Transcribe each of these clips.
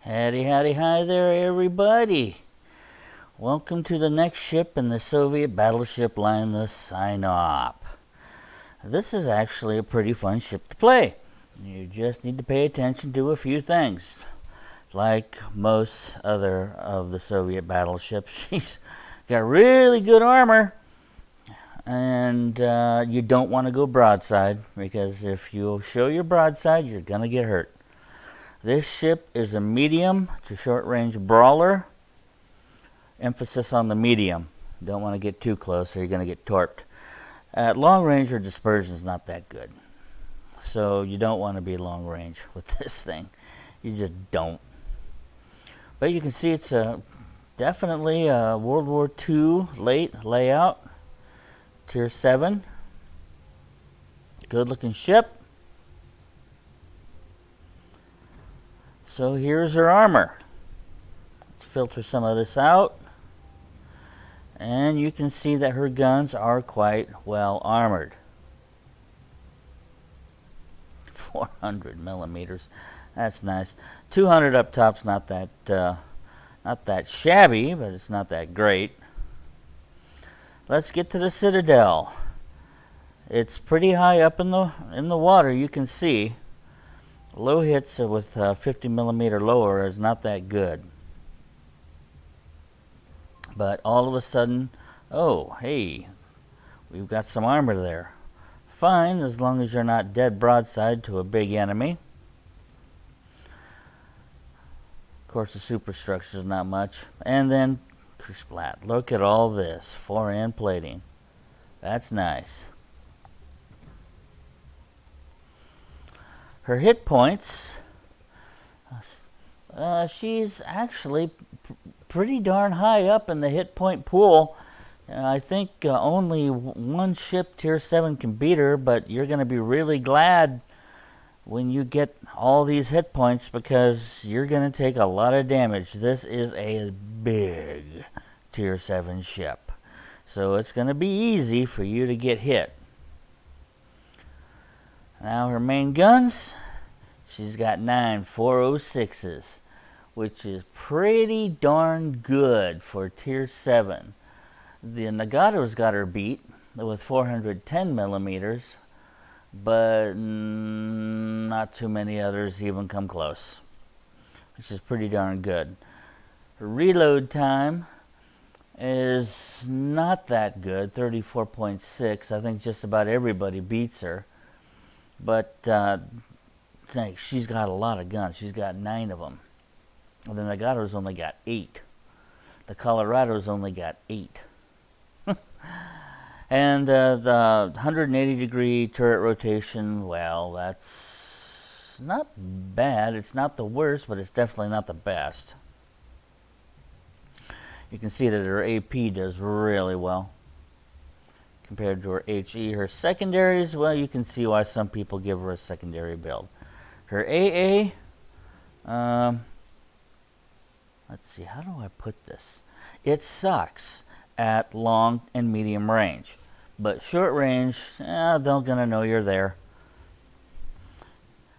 Howdy, howdy, hi there, everybody. Welcome to the next ship in the Soviet battleship line, the Sinop. This is actually a pretty fun ship to play. You just need to pay attention to a few things. Like most other of the Soviet battleships, she's got really good armor, and you don't want to go broadside, because if you show your broadside, you're going to get hurt. This ship is a medium to short-range brawler. Emphasis on the medium. Don't want to get too close or you're going to get torped. At long range, your dispersion is not that good. So you don't want to be long range with this thing. You just don't. But you can see it's definitely a World War II late layout. Tier 7. Good looking ship. So here's her armor. Let's filter some of this out. And you can see that her guns are quite well armored. 400 millimeters. That's nice. 200 up top's not that shabby, but it's not that great. Let's get to the Citadel. It's pretty high up in the water, you can see. Low hits with 50 millimeter lower is not that good. But all of a sudden, oh, hey, we've got some armor there. Fine, as long as you're not dead broadside to a big enemy. Of course, the superstructure is not much. And then, splat, look at all this, fore-end plating. That's nice. Her hit points, she's actually pretty darn high up in the hit point pool. I think only one ship tier 7 can beat her, but you're going to be really glad when you get all these hit points because you're going to take a lot of damage. This is a big tier 7 ship, so it's going to be easy for you to get hit. Now her main guns, she's got 9 406s, which is pretty darn good for tier 7. The Nagato's got her beat with 410 millimeters, but not too many others even come close, which is pretty darn good. Her reload time is not that good, 34.6. I think just about everybody beats her. But she's got a lot of guns. She's got 9 of them. The Nagato's only got 8. The Colorado's only got 8. And the 180-degree turret rotation, well, that's not bad. It's not the worst, but it's definitely not the best. You can see that her AP does really well compared to her HE. Her secondaries, well, you can see why some people give her a secondary build. Her AA, let's see, how do I put this? It sucks at long and medium range, but short range, they're gonna know you're there.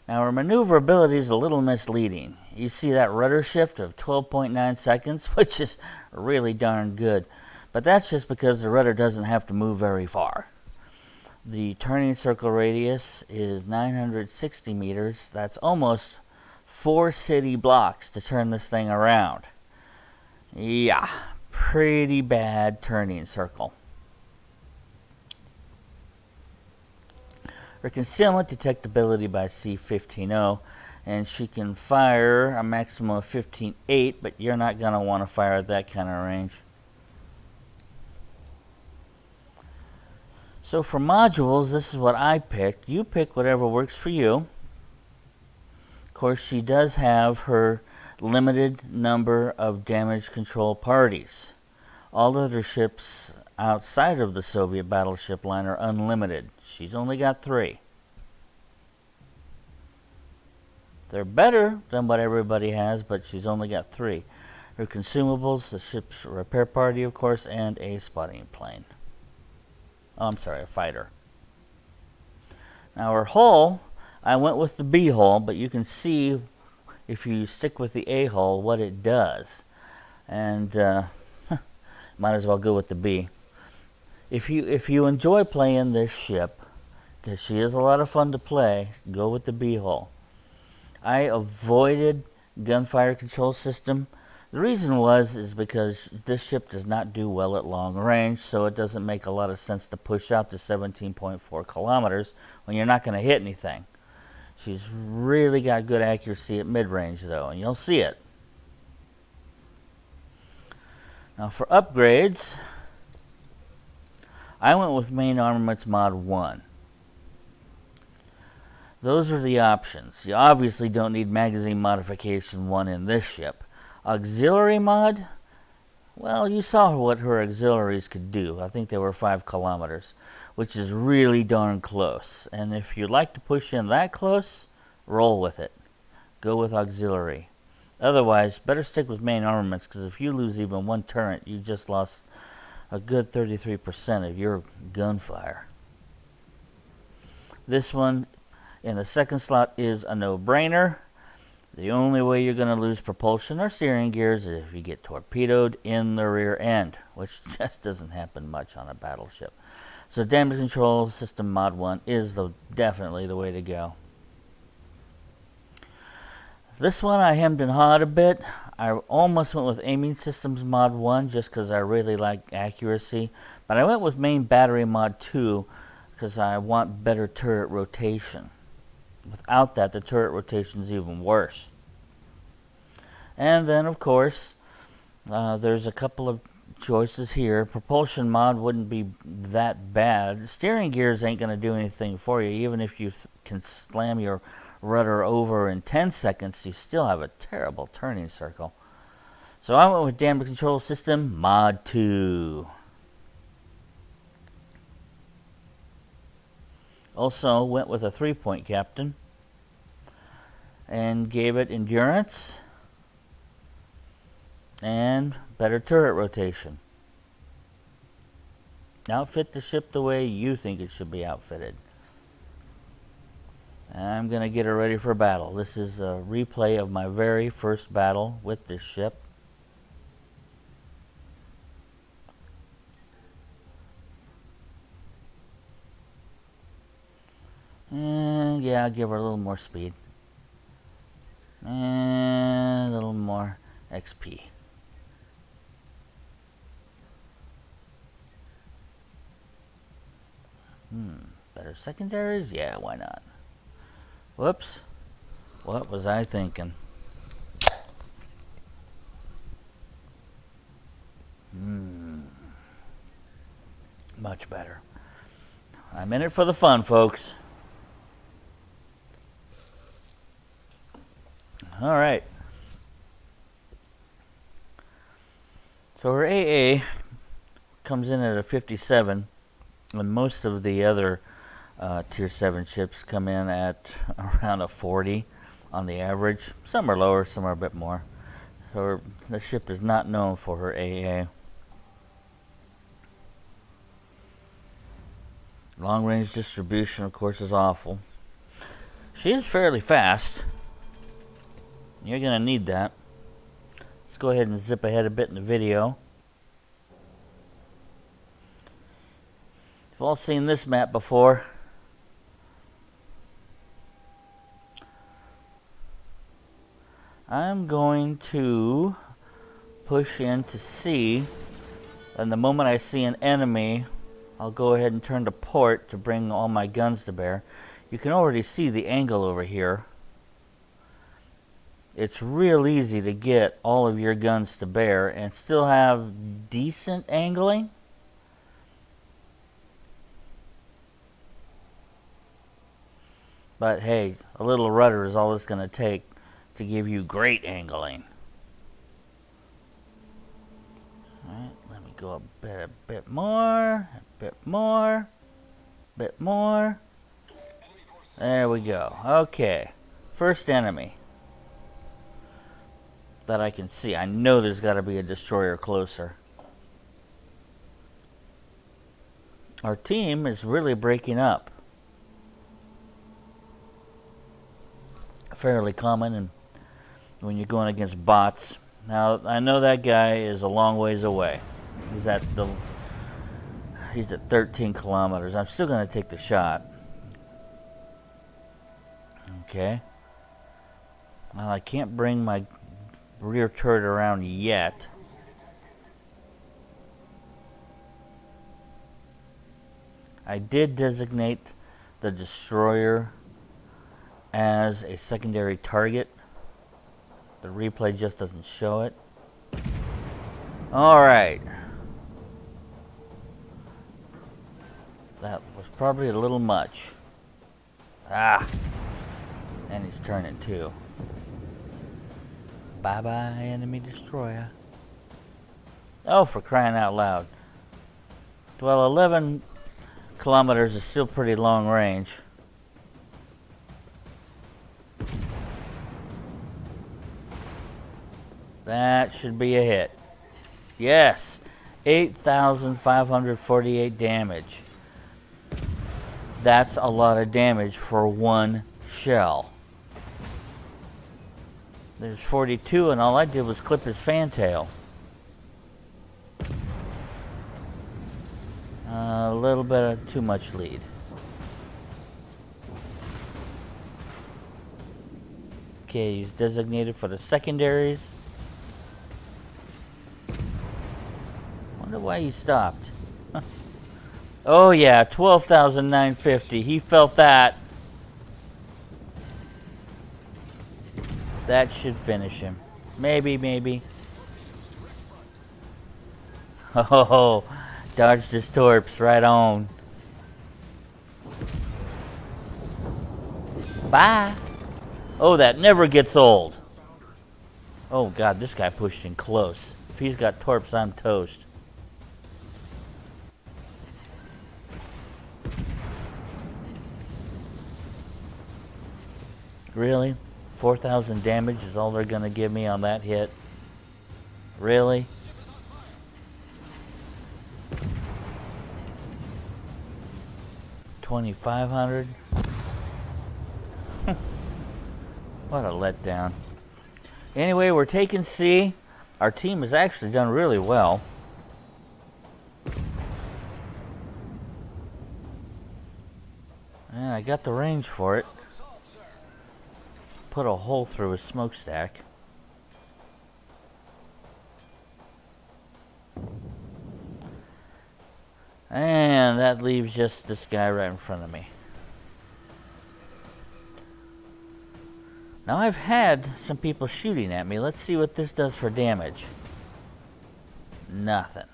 Now her maneuverability is a little misleading. You see that rudder shift of 12.9 seconds, which is really darn good. But that's just because the rudder doesn't have to move very far. The turning circle radius is 960 meters. That's almost 4 city blocks to turn this thing around. Yeah, pretty bad turning circle. Her concealment detectability by C15.0, and she can fire a maximum of 15.8, but you're not going to want to fire at that kind of range. So for modules, this is what I picked. You pick whatever works for you. Of course, she does have her limited number of damage control parties. All other ships outside of the Soviet battleship line are unlimited. She's only got 3. They're better than what everybody has, but she's only got 3. Her consumables, the ship's repair party, of course, and a spotting plane. Oh, I'm sorry, a fighter. Now her hull, I went with the B hull, but you can see if you stick with the A hull, what it does. And might as well go with the B. If you enjoy playing this ship, because she is a lot of fun to play, go with the B hull. I avoided gunfire control system. The reason is because this ship does not do well at long range, so it doesn't make a lot of sense to push out to 17.4 kilometers when you're not going to hit anything. She's really got good accuracy at mid-range, though, and you'll see it. Now for upgrades, I went with Main Armaments Mod 1. Those are the options. You obviously don't need Magazine Modification 1 in this ship. Auxiliary mod, well, you saw what her auxiliaries could do. I think they were 5 kilometers, which is really darn close. And if you'd like to push in that close, roll with it. Go with auxiliary. Otherwise, better stick with main armaments, because if you lose even one turret, you just lost a good 33% of your gunfire. This one in the second slot is a no-brainer. The only way you're going to lose propulsion or steering gears is if you get torpedoed in the rear end, which just doesn't happen much on a battleship. So damage control system mod 1 is definitely the way to go. This one I hemmed and hawed a bit. I almost went with aiming systems mod 1 just because I really like accuracy. But I went with main battery mod 2 because I want better turret rotation. Without that, the turret rotation is even worse. And then, of course, there's a couple of choices here. Propulsion mod wouldn't be that bad. Steering gears ain't going to do anything for you. Even if you can slam your rudder over in 10 seconds, you still have a terrible turning circle. So I went with damage control system mod 2. Also went with a 3-point captain and gave it endurance and better turret rotation. Outfit the ship the way you think it should be outfitted. I'm going to get her ready for battle. This is a replay of my very first battle with this ship. And yeah, I'll give her a little more speed. And a little more XP. Better secondaries? Yeah, why not? Whoops. What was I thinking? Much better. I'm in it for the fun, folks. All right. So her AA comes in at a 57, and most of the other Tier 7 ships come in at around a 40 on the average. Some are lower, some are a bit more. So the ship is not known for her AA. Long range distribution, of course, is awful. She is fairly fast. You're going to need that. Let's go ahead and zip ahead a bit in the video. You've all seen this map before. I'm going to push into C, and the moment I see an enemy, I'll go ahead and turn to port to bring all my guns to bear. You can already see the angle over here. It's real easy to get all of your guns to bear and still have decent angling. But hey, a little rudder is all it's going to take to give you great angling. Alright, let me go a bit more, a bit more, a bit more. There we go. Okay, first enemy that I can see. I know there's got to be a destroyer closer. Our team is really breaking up. Fairly common in when you're going against bots. Now, I know that guy is a long ways away. He's at 13 kilometers. I'm still going to take the shot. Okay. Well, I can't bring my rear turret around yet. I did designate the destroyer as a secondary target. The replay just doesn't show it. Alright. That was probably a little much. Ah! And he's turning too. Bye-bye, enemy destroyer. Oh, for crying out loud. Well, 11 kilometers is still pretty long range. That should be a hit. Yes! 8,548 damage. That's a lot of damage for one shell. There's 42, and all I did was clip his fantail. A little bit of too much lead. Okay, he's designated for the secondaries. Wonder why he stopped. Huh. Oh yeah, 12,950. He felt that. That should finish him. Maybe. Oh, dodged his torps right on. Bye. Oh, that never gets old. Oh god, this guy pushed in close. If he's got torps, I'm toast. Really? 4,000 damage is all they're gonna give me on that hit? Really? $2,500? What a letdown. Anyway, we're taking C. Our team has actually done really well. And I got the range for it. Put a hole through his smokestack. And that leaves just this guy right in front of me. Now I've had some people shooting at me. Let's see what this does for damage. Nothing.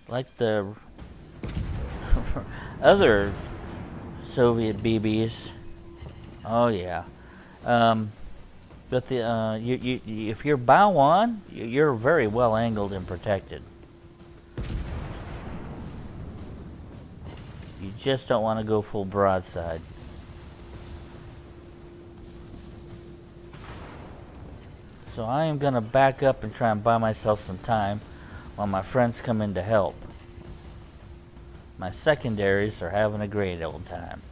Like the other Soviet BBs. Oh yeah. But the if you're bow on, you're very well angled and protected. You just don't want to go full broadside. So I am going to back up and try and buy myself some time while my friends come in to help. My secondaries are having a great old time.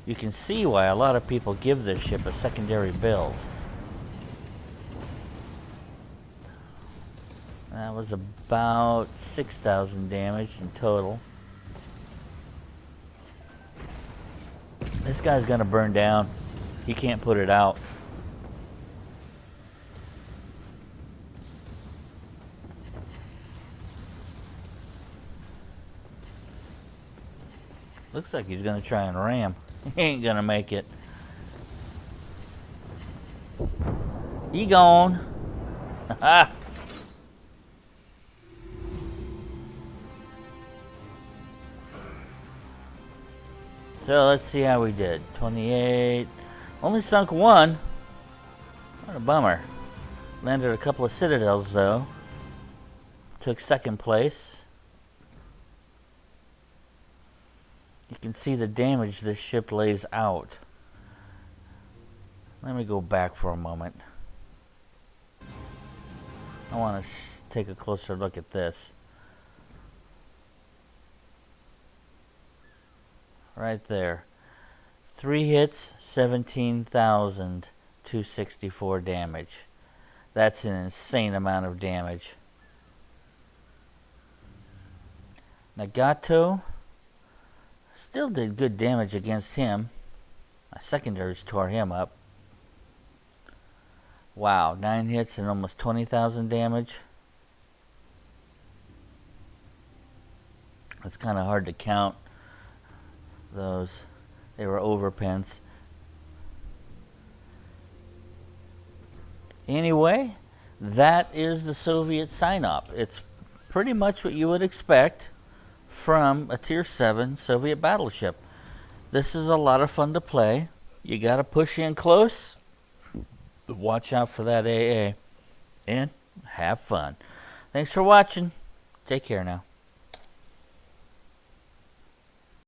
You can see why a lot of people give this ship a secondary build. That was about 6,000 damage in total. This guy's gonna burn down. He can't put it out. Looks like he's gonna try and ram. He ain't gonna make it. He gone. Ha! So let's see how we did. 28. Only sunk one. What a bummer. Landed a couple of citadels though. Took second place. You can see the damage this ship lays out. Let me go back for a moment. I want to take a closer look at this. Right there. 3 hits, 17,000. 264 damage. That's an insane amount of damage. Nagato still did good damage against him. My secondaries tore him up. Wow, 9 hits and almost 20,000 damage. It's kind of hard to count those. They were overpens. Anyway, that is the Soviet Sinop. It's pretty much what you would expect from a Tier 7 Soviet battleship. This is a lot of fun to play. You got to push in close. Watch out for that AA. And have fun. Thanks for watching. Take care now.